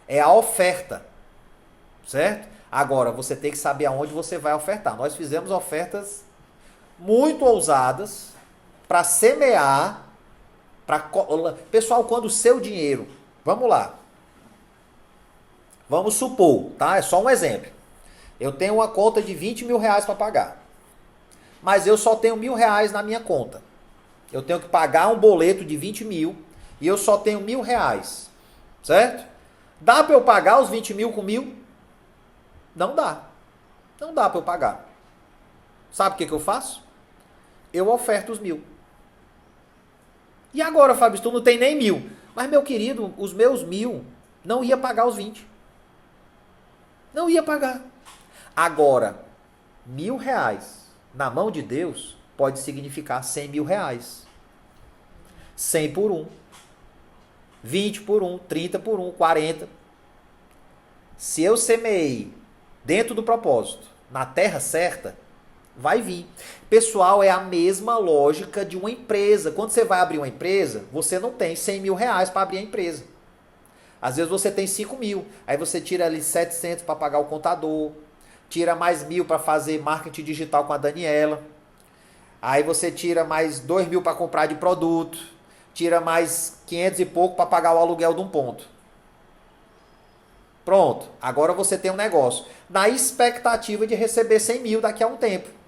É a oferta, certo? Agora, você tem que saber aonde você vai ofertar. Nós fizemos ofertas muito ousadas para semear. Pessoal, quando o seu dinheiro... Vamos lá. Vamos supor, tá? É só um exemplo. Eu tenho uma conta de 20 mil reais para pagar. Mas eu só tenho 1.000 reais na minha conta. Eu tenho que pagar um boleto de 20 mil e eu só tenho 1.000 reais. Certo? Dá para eu pagar os 20 mil com 1.000? Não dá. Não dá para eu pagar. Sabe o que eu faço? Eu oferto os 1.000. E agora, Fábio, tu não tem nem 1.000. Mas, meu querido, os meus 1.000 não ia pagar os 20. Não ia pagar. Agora, 1.000 reais na mão de Deus pode significar 100 mil reais. 100 por 1. 20 por 1. 30 por 1. 40. Se eu semeei dentro do propósito, na terra certa, vai vir. Pessoal, é a mesma lógica de uma empresa. Quando você vai abrir uma empresa, você não tem 100 mil reais para abrir a empresa. Às vezes você tem 5 mil. Aí você tira ali 700 para pagar o contador. Tira mais 1.000 para fazer marketing digital com a Daniela. Aí você tira mais 2.000 para comprar de produto. Tira mais 500 e pouco para pagar o aluguel de um ponto. Pronto. Agora você tem um negócio. Na expectativa de receber 100 mil daqui a um tempo.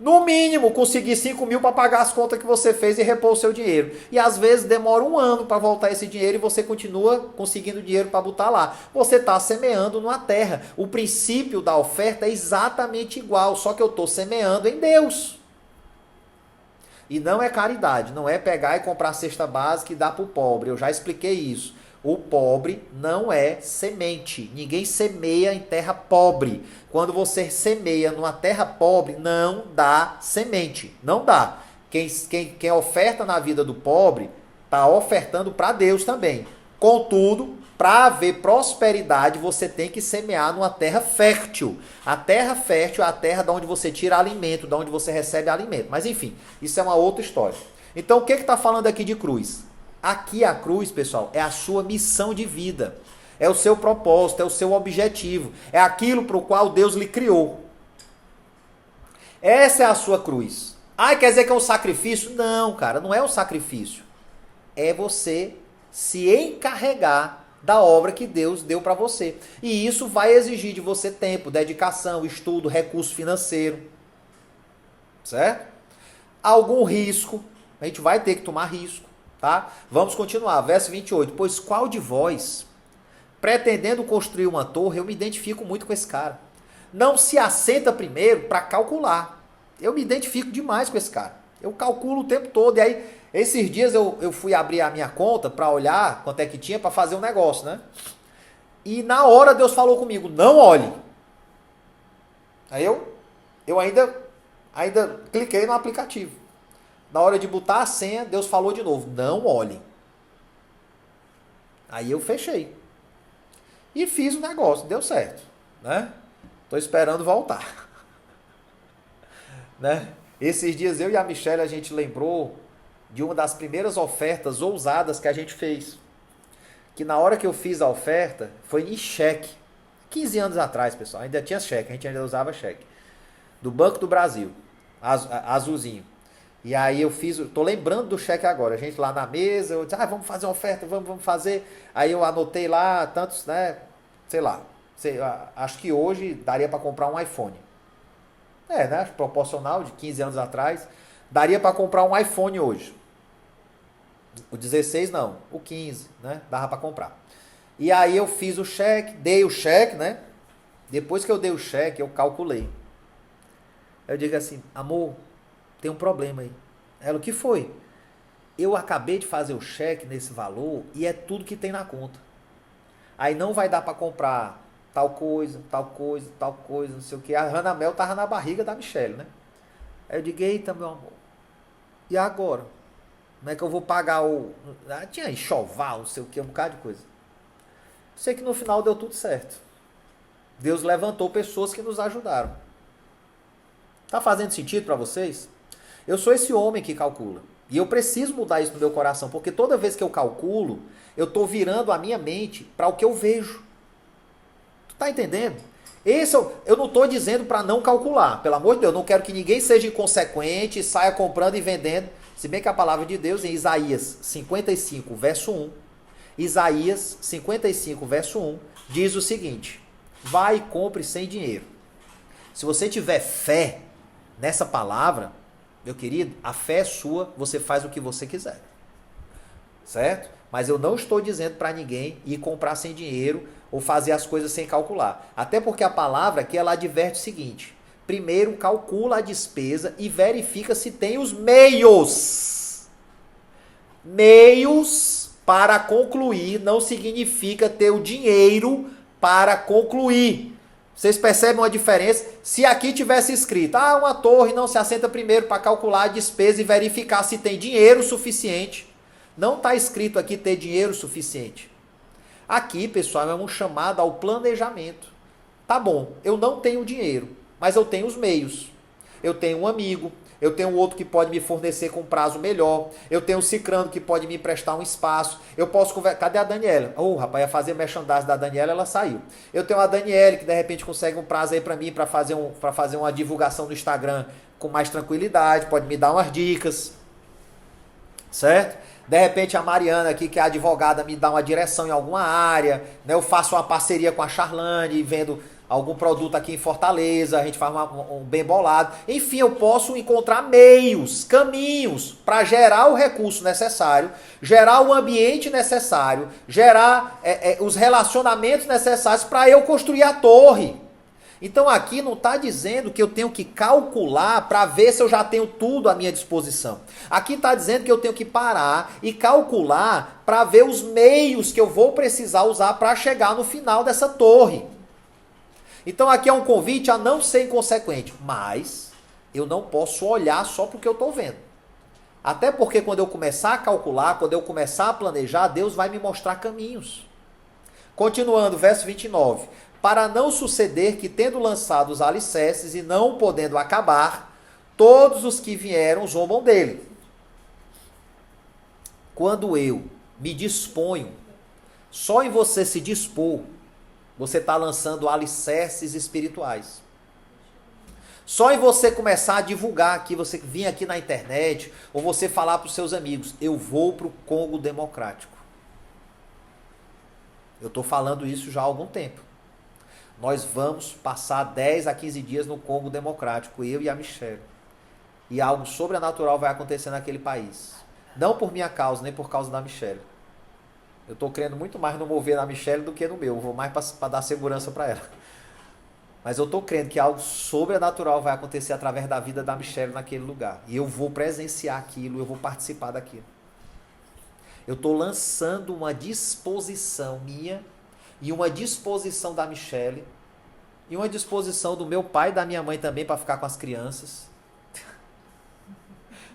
No mínimo, conseguir 5 mil para pagar as contas que você fez e repor o seu dinheiro. E às vezes demora um ano para voltar esse dinheiro e você continua conseguindo dinheiro para botar lá. Você está semeando numa terra. O princípio da oferta é exatamente igual, só que eu estou semeando em Deus. E não é caridade, não é pegar e comprar cesta básica e dar para o pobre. Eu já expliquei isso. O pobre não é semente. Ninguém semeia em terra pobre. Quando você semeia numa terra pobre, não dá semente. Não dá. Quem oferta na vida do pobre, está ofertando para Deus também. Contudo, para haver prosperidade, você tem que semear numa terra fértil. A terra fértil é a terra de onde você tira alimento, de onde você recebe alimento. Mas enfim, isso é uma outra história. Então, o que está falando aqui de cruz? Aqui a cruz, pessoal, é a sua missão de vida. É o seu propósito, é o seu objetivo. É aquilo para o qual Deus lhe criou. Essa é a sua cruz. Ah, quer dizer que é um sacrifício? Não, cara, não é um sacrifício. É você se encarregar da obra que Deus deu para você. E isso vai exigir de você tempo, dedicação, estudo, recurso financeiro. Certo? Algum risco. A gente vai ter que tomar risco. Tá? Vamos continuar, verso 28. Pois qual de vós, pretendendo construir uma torre, eu me identifico muito com esse cara, não se assenta primeiro para calcular. Eu me identifico demais com esse cara. Eu calculo o tempo todo. E aí, esses dias eu fui abrir a minha conta para olhar quanto é que tinha para fazer um negócio, né? E na hora Deus falou comigo, não olhe. Aí eu ainda cliquei no aplicativo. Na hora de botar a senha, Deus falou de novo, não olhe. Aí eu fechei. E fiz o negócio, deu certo. Né? Tô esperando voltar. Né? Esses dias eu e a Michelle, a gente lembrou de uma das primeiras ofertas ousadas que a gente fez. que na hora que eu fiz a oferta, foi em cheque. 15 anos atrás, pessoal, ainda tinha cheque, a gente ainda usava cheque. Do Banco do Brasil, azulzinho. E aí eu fiz, tô lembrando do cheque agora, a gente lá na mesa, eu disse, vamos fazer uma oferta, vamos fazer. Aí eu anotei lá tantos, né, sei lá, acho que hoje daria para comprar um iPhone. Né, proporcional de 15 anos atrás, daria para comprar um iPhone hoje. O 16 não, o 15, né, dava para comprar. E aí eu fiz o cheque, dei o cheque, né, depois que eu dei o cheque, eu calculei. Eu digo assim, amor, tem um problema aí. Ela, o que foi? Eu acabei de fazer o cheque nesse valor e é tudo que tem na conta. Aí não vai dar para comprar tal coisa, não sei o que. A Hannah Mel tava na barriga da Michelle, né? Aí eu digo, eita, meu amor, e agora? Como é que eu vou pagar o... tinha enxoval, não sei o que, um bocado de coisa. Sei que no final deu tudo certo. Deus levantou pessoas que nos ajudaram. Tá fazendo sentido para vocês? Eu sou esse homem que calcula. E eu preciso mudar isso no meu coração, porque toda vez que eu calculo, eu estou virando a minha mente para o que eu vejo. Tu tá entendendo? Eu não estou dizendo para não calcular. Pelo amor de Deus, eu não quero que ninguém seja inconsequente, saia comprando e vendendo. Se bem que a palavra de Deus em Isaías 55, verso 1, Isaías 55, verso 1, diz o seguinte: vai e compre sem dinheiro. Se você tiver fé nessa palavra, meu querido, a fé é sua, você faz o que você quiser. Certo? Mas eu não estou dizendo para ninguém ir comprar sem dinheiro ou fazer as coisas sem calcular. Até porque a palavra aqui ela adverte o seguinte: primeiro calcula a despesa e verifica se tem os meios. Meios para concluir não significa ter o dinheiro para concluir. Vocês percebem uma diferença? Se aqui tivesse escrito, uma torre não se assenta primeiro para calcular a despesa e verificar se tem dinheiro suficiente. Não está escrito aqui ter dinheiro suficiente. Aqui, pessoal, é um chamado ao planejamento. Tá bom, eu não tenho dinheiro, mas eu tenho os meios. Eu tenho um amigo, eu tenho outro que pode me fornecer com um prazo melhor, eu tenho um cicrano que pode me emprestar um espaço, eu posso conversar... Cadê a Daniela? Rapaz, ia fazer merchandising da Daniela, ela saiu. Eu tenho a Daniela que de repente consegue um prazo aí para mim, para fazer uma divulgação no Instagram com mais tranquilidade, pode me dar umas dicas, certo? De repente a Mariana aqui, que é advogada, me dá uma direção em alguma área, né? Eu faço uma parceria com a Charlane, vendo algum produto aqui em Fortaleza, a gente faz um bem bolado. Enfim, eu posso encontrar meios, caminhos para gerar o recurso necessário, gerar o ambiente necessário, gerar os relacionamentos necessários para eu construir a torre. Então aqui não está dizendo que eu tenho que calcular para ver se eu já tenho tudo à minha disposição. Aqui está dizendo que eu tenho que parar e calcular para ver os meios que eu vou precisar usar para chegar no final dessa torre. Então aqui é um convite a não ser inconsequente, mas eu não posso olhar só porque eu estou vendo. Até porque quando eu começar a calcular, quando eu começar a planejar, Deus vai me mostrar caminhos. Continuando, verso 29. Para não suceder que, tendo lançado os alicerces e não podendo acabar, todos os que vieram zombam dele. Quando eu me disponho, só em você se dispor, você está lançando alicerces espirituais. Só em você começar a divulgar aqui, você vir aqui na internet, ou você falar para os seus amigos, eu vou para o Congo Democrático. Eu estou falando isso já há algum tempo. Nós vamos passar 10 a 15 dias no Congo Democrático, eu e a Michelle. E algo sobrenatural vai acontecer naquele país. Não por minha causa, nem por causa da Michelle. Eu estou crendo muito mais no mover da Michelle do que no meu. Eu vou mais para dar segurança para ela. Mas eu estou crendo que algo sobrenatural vai acontecer através da vida da Michelle naquele lugar. E eu vou presenciar aquilo, eu vou participar daquilo. Eu estou lançando uma disposição minha e uma disposição da Michelle e uma disposição do meu pai e da minha mãe também para ficar com as crianças.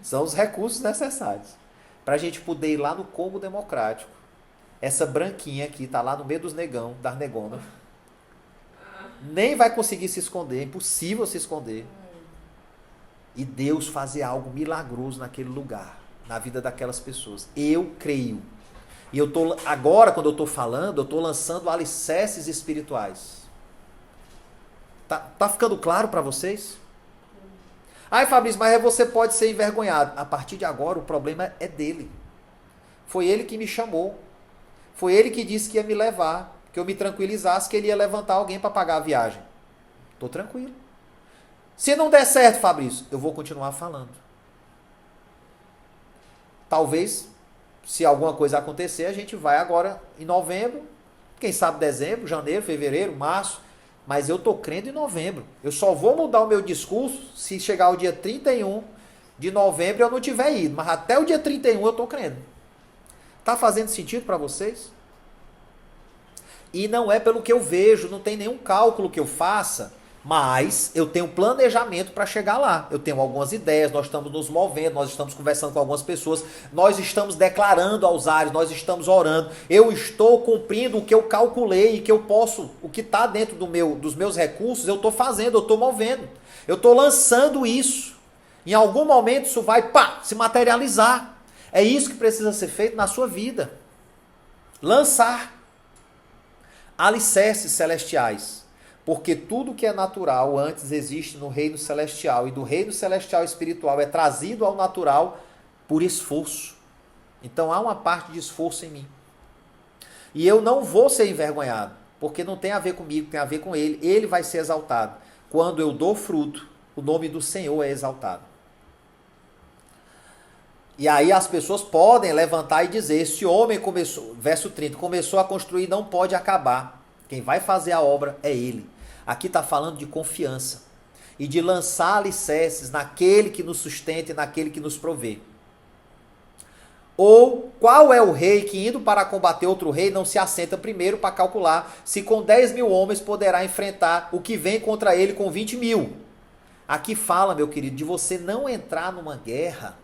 São os recursos necessários para a gente poder ir lá no Congo Democrático. Essa branquinha aqui tá lá no meio dos negão, das negonas. Nem vai conseguir se esconder, é impossível se esconder. E Deus fazer algo milagroso naquele lugar, na vida daquelas pessoas. Eu creio. E agora, quando eu estou falando, eu estou lançando alicerces espirituais. Tá ficando claro para vocês? Ai, Fabrício, mas você pode ser envergonhado. A partir de agora, o problema é dele. Foi ele que me chamou. Foi ele que disse que ia me levar, que eu me tranquilizasse, que ele ia levantar alguém para pagar a viagem. Estou tranquilo. Se não der certo, Fabrício, eu vou continuar falando. Talvez, se alguma coisa acontecer, a gente vai agora em novembro, quem sabe dezembro, janeiro, fevereiro, março, mas eu estou crendo em novembro. Eu só vou mudar o meu discurso se chegar o dia 31 de novembro e eu não tiver ido, mas até o dia 31 eu estou crendo. Está fazendo sentido para vocês? E não é pelo que eu vejo, não tem nenhum cálculo que eu faça, mas eu tenho planejamento para chegar lá. Eu tenho algumas ideias, nós estamos nos movendo, nós estamos conversando com algumas pessoas, nós estamos declarando aos ares, nós estamos orando. Eu estou cumprindo o que eu calculei, que eu posso, o que está dentro dos meus recursos, eu estou fazendo, eu estou movendo. Eu estou lançando isso. Em algum momento isso vai, se materializar. É isso que precisa ser feito na sua vida. Lançar alicerces celestiais. Porque tudo que é natural antes existe no reino celestial. E do reino celestial espiritual é trazido ao natural por esforço. Então há uma parte de esforço em mim. E eu não vou ser envergonhado. Porque não tem a ver comigo, tem a ver com ele. Ele vai ser exaltado. Quando eu dou fruto, o nome do Senhor é exaltado. E aí as pessoas podem levantar e dizer, esse homem começou, verso 30, começou a construir, não pode acabar. Quem vai fazer a obra é ele. Aqui está falando de confiança e de lançar alicerces naquele que nos sustenta e naquele que nos provê. Ou qual é o rei que indo para combater outro rei não se assenta primeiro para calcular se com 10 mil homens poderá enfrentar o que vem contra ele com 20 mil. Aqui fala, meu querido, de você não entrar numa guerra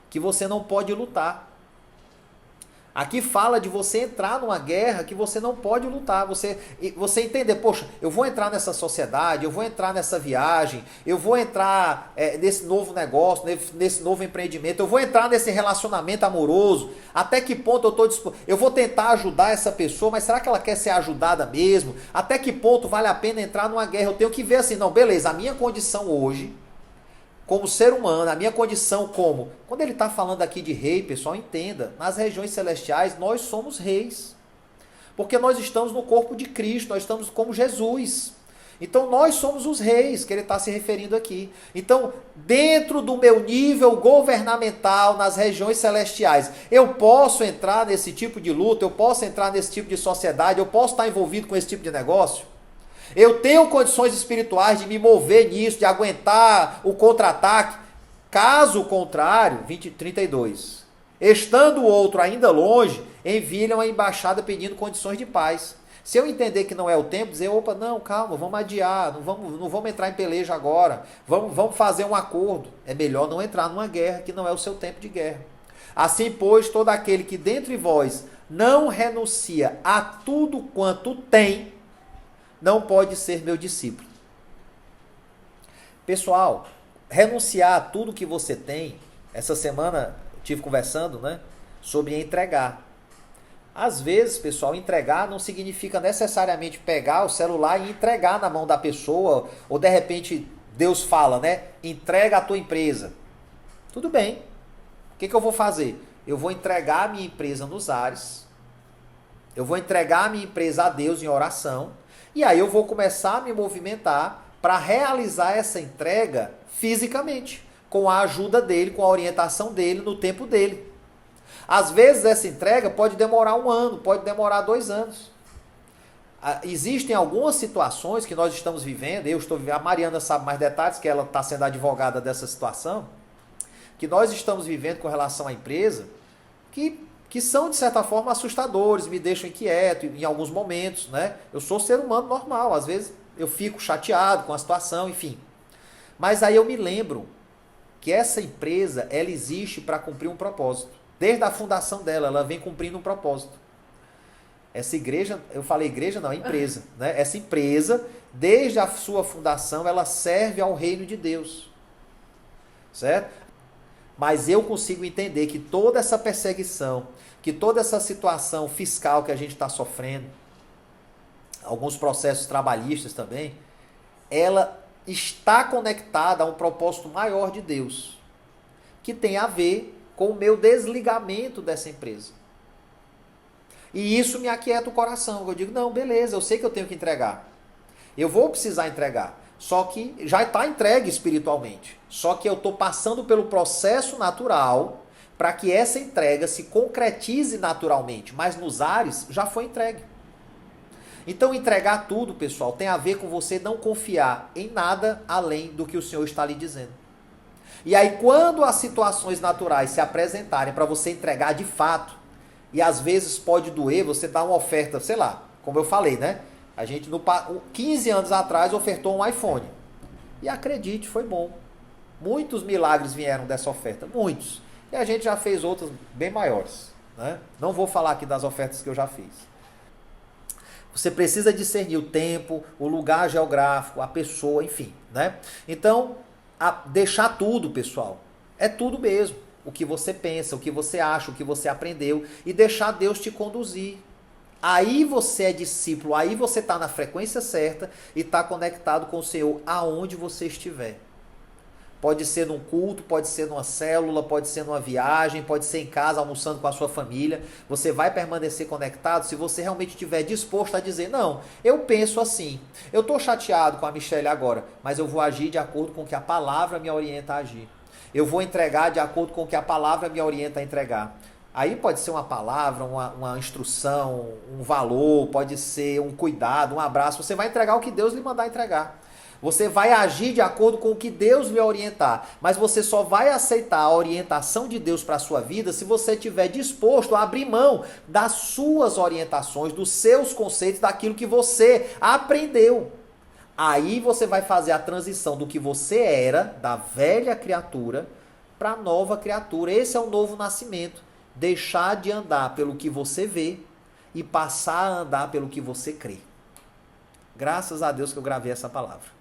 que você não pode lutar. Aqui fala de você entrar numa guerra que você não pode lutar. Você entender, poxa, eu vou entrar nessa sociedade, eu vou entrar nessa viagem, eu vou entrar nesse novo negócio, nesse novo empreendimento, eu vou entrar nesse relacionamento amoroso. Até que ponto eu estou disposto? Eu vou tentar ajudar essa pessoa, mas será que ela quer ser ajudada mesmo? Até que ponto vale a pena entrar numa guerra? Eu tenho que ver assim, não, beleza, a minha condição hoje, como ser humano, a minha condição como... Quando ele está falando aqui de rei, pessoal, entenda, nas regiões celestiais nós somos reis. Porque nós estamos no corpo de Cristo, nós estamos como Jesus. Então nós somos os reis que ele está se referindo aqui. Então, dentro do meu nível governamental nas regiões celestiais, eu posso entrar nesse tipo de luta, eu posso entrar nesse tipo de sociedade, eu posso estar envolvido com esse tipo de negócio? Eu tenho condições espirituais de me mover nisso, de aguentar o contra-ataque. Caso contrário, 32. Estando o outro ainda longe, enviam a embaixada pedindo condições de paz. Se eu entender que não é o tempo, dizer, opa, não, calma, vamos adiar, não vamos entrar em peleja agora, vamos fazer um acordo. É melhor não entrar numa guerra que não é o seu tempo de guerra. Assim, pois, todo aquele que dentre vós não renuncia a tudo quanto tem, não pode ser meu discípulo. Pessoal, renunciar a tudo que você tem, essa semana eu estive conversando, sobre entregar. Às vezes, pessoal, entregar não significa necessariamente pegar o celular e entregar na mão da pessoa, ou de repente Deus fala, entrega a tua empresa. Tudo bem. O que eu vou fazer? Eu vou entregar a minha empresa nos ares, eu vou entregar a minha empresa a Deus em oração, e aí eu vou começar a me movimentar para realizar essa entrega fisicamente, com a ajuda dele, com a orientação dele, no tempo dele. Às vezes essa entrega pode demorar 1 ano, pode demorar 2 anos. Existem algumas situações que nós estamos vivendo, a Mariana sabe mais detalhes, que ela está sendo advogada dessa situação, que nós estamos vivendo com relação à empresa, que são, de certa forma, assustadores, me deixam inquieto em alguns momentos, Eu sou ser humano normal, às vezes eu fico chateado com a situação, enfim. Mas aí eu me lembro que essa empresa, ela existe para cumprir um propósito. Desde a fundação dela, ela vem cumprindo um propósito. Essa igreja, eu falei igreja não, empresa, Essa empresa, desde a sua fundação, ela serve ao reino de Deus. Certo? Mas eu consigo entender que toda essa perseguição, que toda essa situação fiscal que a gente está sofrendo, alguns processos trabalhistas também, ela está conectada a um propósito maior de Deus, que tem a ver com o meu desligamento dessa empresa. E isso me aquieta o coração. Eu digo, não, beleza, eu sei que eu tenho que entregar. Eu vou precisar entregar. Só que já está entregue espiritualmente. Só que eu estou passando pelo processo natural para que essa entrega se concretize naturalmente. Mas nos ares já foi entregue. Então entregar tudo, pessoal, tem a ver com você não confiar em nada além do que o Senhor está lhe dizendo. E aí quando as situações naturais se apresentarem para você entregar de fato, e às vezes pode doer, você dá uma oferta, sei lá, como eu falei, né? A gente, 15 anos atrás, ofertou um iPhone. E acredite, foi bom. Muitos milagres vieram dessa oferta, muitos. E a gente já fez outras bem maiores, né? Não vou falar aqui das ofertas que eu já fiz. Você precisa discernir o tempo, o lugar geográfico, a pessoa, enfim, né? Então, deixar tudo, pessoal. É tudo mesmo. O que você pensa, o que você acha, o que você aprendeu. E deixar Deus te conduzir. Aí você é discípulo, aí você está na frequência certa e está conectado com o Senhor aonde você estiver. Pode ser num culto, pode ser numa célula, pode ser numa viagem, pode ser em casa, almoçando com a sua família. Você vai permanecer conectado se você realmente estiver disposto a dizer, não, eu penso assim, eu estou chateado com a Michelle agora, mas eu vou agir de acordo com o que a palavra me orienta a agir. Eu vou entregar de acordo com o que a palavra me orienta a entregar. Aí pode ser uma palavra, uma instrução, um valor, pode ser um cuidado, um abraço. Você vai entregar o que Deus lhe mandar entregar. Você vai agir de acordo com o que Deus lhe orientar. Mas você só vai aceitar a orientação de Deus para a sua vida se você estiver disposto a abrir mão das suas orientações, dos seus conceitos, daquilo que você aprendeu. Aí você vai fazer a transição do que você era, da velha criatura, para a nova criatura. Esse é o novo nascimento. Deixar de andar pelo que você vê e passar a andar pelo que você crê. Graças a Deus que eu gravei essa palavra.